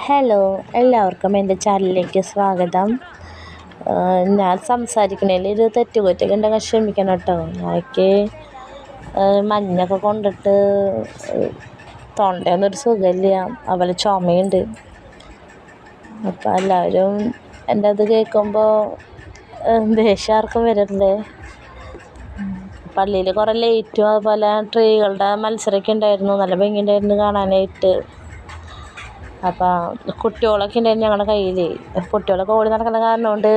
Hello, എല്ലാവർക്കും എൻ്റെ ചാനലിലേക്ക് സ്വാഗതം. ഞാൻ സംസാരിക്കണതിൽ ഒരു തെറ്റുകുറ്റൊക്കെ ഉണ്ടെങ്കിൽ ക്ഷമിക്കണം കേട്ടോ. എനിക്ക് മഞ്ഞൊക്കെ കൊണ്ടിട്ട് തൊണ്ടയൊന്നൊരു സുഖമില്ല, അതുപോലെ ചുമയുണ്ട്. അപ്പം എല്ലാവരും എൻ്റെ അത് കേൾക്കുമ്പോൾ ദേഷ്യം ആർക്കും വരരുത്. പള്ളിയിൽ കുറേ ലൈറ്റും അതുപോലെ ട്രീകളുടെ മത്സരമൊക്കെ ഉണ്ടായിരുന്നു, നല്ല ഭംഗിയുണ്ടായിരുന്നു കാണാനായിട്ട്. അപ്പം കുട്ടികളൊക്കെ ഉണ്ടായിരുന്നു ഞങ്ങളുടെ കയ്യിൽ. കുട്ടികളൊക്കെ ഓടി നടക്കുന്ന കാരണം കൊണ്ട്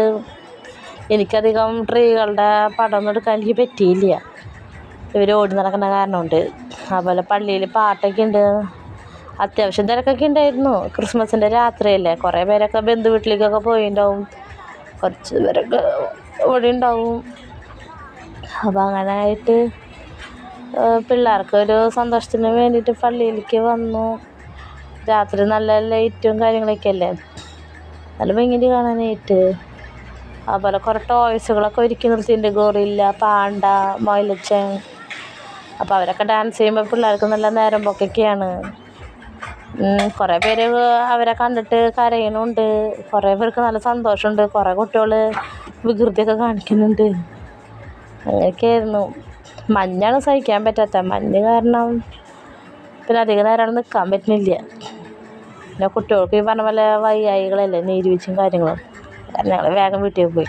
എനിക്കധികം ട്രീകളുടെ പടമൊന്നും എടുക്കാൻ എനിക്ക് പറ്റിയില്ല, ഇവർ ഓടി നടക്കുന്ന കാരണം കൊണ്ട്. അതുപോലെ പള്ളിയിൽ പാട്ടൊക്കെ ഉണ്ട്, അത്യാവശ്യം തിരക്കൊക്കെ ഉണ്ടായിരുന്നു. ക്രിസ്മസിൻ്റെ രാത്രിയല്ലേ, കുറേ പേരൊക്കെ ബന്ധു വീട്ടിലേക്കൊക്കെ പോയിട്ടുണ്ടാവും, കുറച്ച് പേരൊക്കെ ഇവിടെ ഉണ്ടാവും. അപ്പം അങ്ങനെ ആയിട്ട് പിള്ളേർക്കൊരു സന്തോഷത്തിന് വേണ്ടിയിട്ട് പള്ളിയിലേക്ക് വന്നു. രാത്രി നല്ല ലൈറ്റും കാര്യങ്ങളൊക്കെ അല്ലേ, നല്ല ഭംഗിയുണ്ട് കാണാനായിട്ട്. അതുപോലെ കുറേ ടോയ്സുകളൊക്കെ ഒരുക്കി നിർത്തിയിട്ടുണ്ട്, ഗോറില്ല, പാണ്ട, മൊയലച്ചൻ. അപ്പോൾ അവരൊക്കെ ഡാൻസ് ചെയ്യുമ്പോൾ പിള്ളേർക്ക് നല്ല നേരം പോക്കൊക്കെയാണ്. കുറേ പേര് അവരെ കണ്ടിട്ട് കരയണുണ്ട്, കുറേ പേർക്ക് നല്ല സന്തോഷമുണ്ട്, കുറേ കുട്ടികൾ വികൃതിയൊക്കെ കാണിക്കുന്നുണ്ട്. അങ്ങനെയൊക്കെയായിരുന്നു. മഞ്ഞാണ് സഹിക്കാൻ പറ്റാത്ത, മഞ്ഞ് കാരണം പിന്നെ അധികം നേരം നിൽക്കാൻ പറ്റുന്നില്ല. പിന്നെ കുട്ടികൾക്ക് ഈ പറഞ്ഞ പോലെ വയ്യായികളല്ലേ, നീര് വീഴ്ചയും കാര്യങ്ങളും. കാരണം ഞങ്ങൾ വേഗം വീട്ടിൽ പോയി.